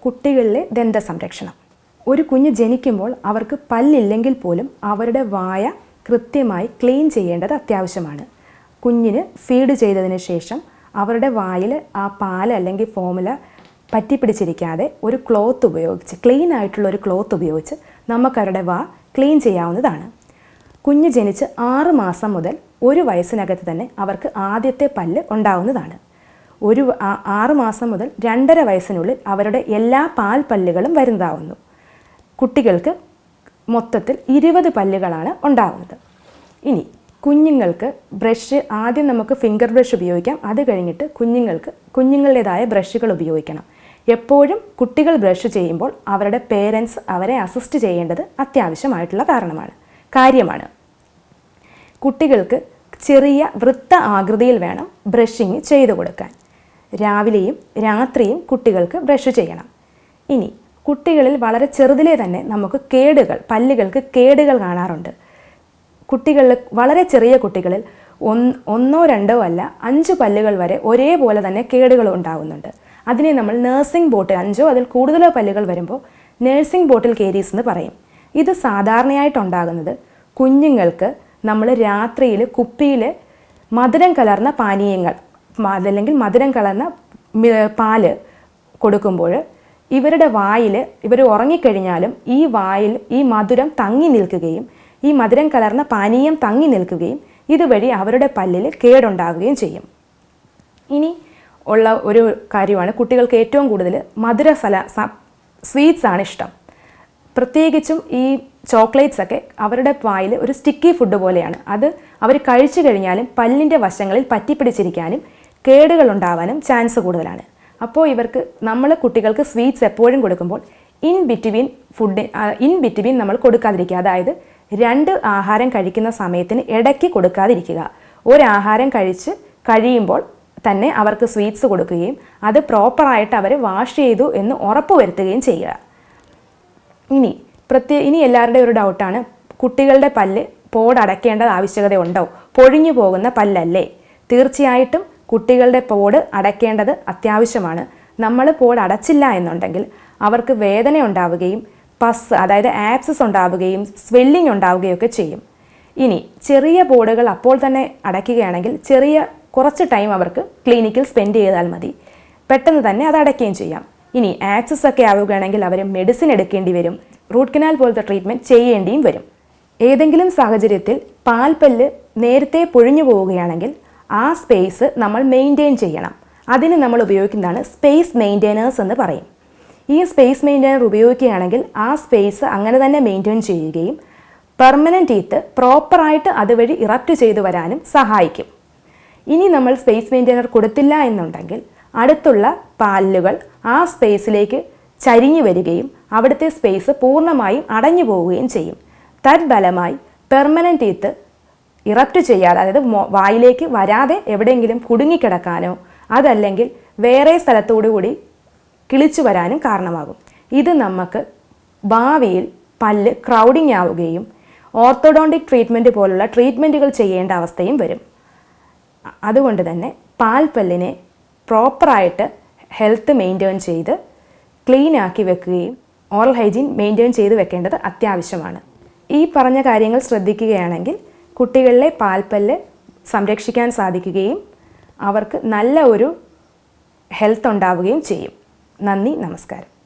കുട്ടികളിലെ ദന്ത സംരക്ഷണം. ഒരു കുഞ്ഞ് ജനിക്കുമ്പോൾ അവർക്ക് പല്ലില്ലെങ്കിൽ പോലും അവരുടെ വായ കൃത്യമായി ക്ലീൻ ചെയ്യേണ്ടത് അത്യാവശ്യമാണ്. കുഞ്ഞിന് ഫീഡ് ചെയ്തതിന് ശേഷം അവരുടെ വായിൽ ആ പാൽ അല്ലെങ്കിൽ ഫോമുല പറ്റിപ്പിടിച്ചിരിക്കാതെ ഒരു ക്ലോത്ത് ഉപയോഗിച്ച്, ക്ലീൻ ആയിട്ടുള്ള ഒരു ക്ലോത്ത് ഉപയോഗിച്ച് നമുക്കവരുടെ വാ ക്ലീൻ ചെയ്യാവുന്നതാണ്. കുഞ്ഞ് ജനിച്ച് 6 മാസം മുതൽ 1 വയസ്സിനകത്ത് തന്നെ അവർക്ക് ആദ്യത്തെ പല്ല് ഉണ്ടാവുന്നതാണ്. 6 മാസം മുതൽ 2.5 വയസ്സിനുള്ളിൽ അവരുടെ എല്ലാ പാൽ പല്ലുകളും വരുന്നതാവുന്നു. കുട്ടികൾക്ക് മൊത്തത്തിൽ 20 പല്ലുകളാണ് ഉണ്ടാവുന്നത്. ഇനി കുഞ്ഞുങ്ങൾക്ക് ബ്രഷ് ആദ്യം നമുക്ക് ഫിംഗർ ബ്രഷ് ഉപയോഗിക്കാം. അത് കഴിഞ്ഞിട്ട് കുഞ്ഞുങ്ങളുടേതായ ബ്രഷുകൾ ഉപയോഗിക്കണം. എപ്പോഴും കുട്ടികൾ ബ്രഷ് ചെയ്യുമ്പോൾ അവരുടെ പേരൻസ് അവരെ അസിസ്റ്റ് ചെയ്യേണ്ടത് അത്യാവശ്യമായിട്ടുള്ള കാര്യമാണ്. കുട്ടികൾക്ക് ചെറിയ വൃത്ത ആകൃതിയിൽ വേണം ബ്രഷിങ് ചെയ്തു കൊടുക്കാൻ. രാവിലെയും രാത്രിയും കുട്ടികൾക്ക് ബ്രഷ് ചെയ്യണം. ഇനി കുട്ടികളിൽ വളരെ ചെറുതിലേ തന്നെ നമുക്ക് പല്ലുകൾക്ക് കേടുകൾ കാണാറുണ്ട്. വളരെ ചെറിയ കുട്ടികളിൽ 1 2 അല്ല 5 പല്ലുകൾ വരെ ഒരേപോലെ തന്നെ കേടുകൾ ഉണ്ടാകുന്നുണ്ട്. അതിനെ നമ്മൾ നഴ്സിംഗ് ബോട്ടിൽ 5 അതിൽ കൂടുതലോ പല്ലുകൾ വരുമ്പോൾ നഴ്സിംഗ് ബോട്ടിൽ കേരീസ് എന്ന് പറയും. ഇത് സാധാരണയായിട്ടുണ്ടാകുന്നത് കുഞ്ഞുങ്ങൾക്ക് നമ്മൾ രാത്രിയിൽ കുപ്പിയിൽ മധുരം കലർന്ന പാനീയങ്ങൾ അതല്ലെങ്കിൽ മധുരം കലർന്ന പാല് കൊടുക്കുമ്പോൾ ഇവരുടെ വായിൽ ഇവർ ഉറങ്ങിക്കഴിഞ്ഞാലും ഈ വായിൽ ഈ മധുരം തങ്ങി നിൽക്കുകയും ഈ മധുരം കലർന്ന പാനീയം തങ്ങി നിൽക്കുകയും ഇതുവഴി അവരുടെ പല്ലിൽ കേടുണ്ടാകുകയും ചെയ്യും. ഇനി ഉള്ള ഒരു കാര്യമാണ്, കുട്ടികൾക്ക് ഏറ്റവും കൂടുതൽ സ്വീറ്റ്സ് ആണ് ഇഷ്ടം. പ്രത്യേകിച്ചും ഈ ചോക്ലേറ്റ്സ് ഒക്കെ അവരുടെ വായിൽ ഒരു സ്റ്റിക്കി ഫുഡ് പോലെയാണ്. അത് അവർ കഴിച്ചു കഴിഞ്ഞാലും പല്ലിൻ്റെ വശങ്ങളിൽ പറ്റിപ്പിടിച്ചിരിക്കാനും കേടുകൾ ഉണ്ടാവാനും ചാൻസ് കൂടുതലാണ്. അപ്പോൾ നമ്മൾ കുട്ടികൾക്ക് സ്വീറ്റ്സ് എപ്പോഴും കൊടുക്കുമ്പോൾ ഇൻ ബിറ്റ്വീൻ നമ്മൾ കൊടുക്കാതിരിക്കുക. അതായത് 2 ആഹാരം കഴിക്കുന്ന സമയത്തിന് ഇടയ്ക്ക് കൊടുക്കാതിരിക്കുക. ഒരു ആഹാരം കഴിയുമ്പോൾ തന്നെ അവർക്ക് സ്വീറ്റ്സ് കൊടുക്കുകയും അത് പ്രോപ്പറായിട്ട് അവർ വാഷ് ചെയ്തു എന്ന് ഉറപ്പ് വരുത്തുകയും ചെയ്യുക. ഇനി എല്ലാവരുടെയും ഒരു ഡൗട്ടാണ്, കുട്ടികളുടെ പല്ല് പോടടയ്ക്കേണ്ടത് ആവശ്യകതയുണ്ടോ? പൊഴിഞ്ഞു പോകുന്ന പല്ലല്ലേ? തീർച്ചയായിട്ടും കുട്ടികളുടെ പോട് അടയ്ക്കേണ്ടത് അത്യാവശ്യമാണ്. നമ്മൾ പോട് അടച്ചില്ല എന്നുണ്ടെങ്കിൽ അവർക്ക് വേദന ഉണ്ടാവുകയും അതായത് ആബ്സസ് ഉണ്ടാവുകയും സ്വെല്ലിംഗ് ഉണ്ടാവുകയൊക്കെ ചെയ്യും. ഇനി ചെറിയ പോടുകൾ അപ്പോൾ തന്നെ അടയ്ക്കുകയാണെങ്കിൽ കുറച്ച് ടൈം അവർക്ക് ക്ലിനിക്കിൽ സ്പെൻഡ് ചെയ്താൽ മതി. പെട്ടെന്ന് തന്നെ അത് അടയ്ക്കുകയും ചെയ്യാം. ഇനി ആക്സസ് ഒക്കെ ആവുകയാണെങ്കിൽ അവർ മെഡിസിൻ എടുക്കേണ്ടി വരും. റൂട്ട് കനാൽ പോലത്തെ ട്രീറ്റ്മെൻറ്റ് ചെയ്യേണ്ടിയും വരും. ഏതെങ്കിലും സാഹചര്യത്തിൽ പാൽപ്പല്ല് നേരത്തെ പൊഴിഞ്ഞു പോവുകയാണെങ്കിൽ ആ സ്പേസ് നമ്മൾ മെയിൻറ്റെയിൻ ചെയ്യണം. അതിന് നമ്മൾ ഉപയോഗിക്കുന്നതാണ് സ്പേസ് മെയിൻറ്റെയിനേഴ്സ് എന്ന് പറയും. ഈ സ്പേസ് മെയിൻറ്റെയിനർ ഉപയോഗിക്കുകയാണെങ്കിൽ ആ സ്പേസ് അങ്ങനെ തന്നെ മെയിൻറ്റെയിൻ ചെയ്യുകയും പെർമനൻറ്റ് ടീത്ത് പ്രോപ്പറായിട്ട് അതുവഴി ഇറപ്റ്റ് ചെയ്തു വരാനും സഹായിക്കും. ഇനി നമ്മൾ സ്പേസ് മെയിൻറ്റെയിനർ കൊടുത്തില്ല എന്നുണ്ടെങ്കിൽ അടുത്തുള്ള പല്ലുകൾ ആ സ്പേസിലേക്ക് ചരിഞ്ഞു വരികയും അവിടുത്തെ സ്പേസ് പൂർണ്ണമായും അടഞ്ഞു പോവുകയും ചെയ്യും. തദ്ഫലമായി പെർമനൻറ്റ് ടീത്ത് ഇറപ്റ്റ് ചെയ്യാതെ, അതായത് വായിലേക്ക് വരാതെ എവിടെയെങ്കിലും കുടുങ്ങിക്കിടക്കാനോ അതല്ലെങ്കിൽ വേറെ സ്ഥലത്തോടുകൂടി കിളിച്ചു വരാനും കാരണമാകും. ഇത് നമുക്ക് ഭാവിയിൽ പല്ല് ക്രൗഡിങ് ആവുകയും ഓർത്തോഡോണ്ടിക് ട്രീറ്റ്മെൻറ്റ് പോലുള്ള ട്രീറ്റ്മെൻറ്റുകൾ ചെയ്യേണ്ട അവസ്ഥയും വരും. അതുകൊണ്ട് തന്നെ പാൽപ്പല്ലിനെ പ്രോപ്പറായിട്ട് ഹെൽത്ത് മെയിൻറ്റെയിൻ ചെയ്ത് ക്ലീൻ ആക്കി വെക്കുകയും ഓറൽ ഹൈജീൻ മെയിൻറ്റെയിൻ ചെയ്ത് വെക്കേണ്ടത് അത്യാവശ്യമാണ്. ഈ പറഞ്ഞ കാര്യങ്ങൾ ശ്രദ്ധിക്കുകയാണെങ്കിൽ കുട്ടികളിലെ പാൽപ്പല്ല് സംരക്ഷിക്കാൻ സാധിക്കുകയും അവർക്ക് നല്ല ഒരു ഹെൽത്ത് ഉണ്ടാവുകയും ചെയ്യും. നന്ദി, നമസ്കാരം.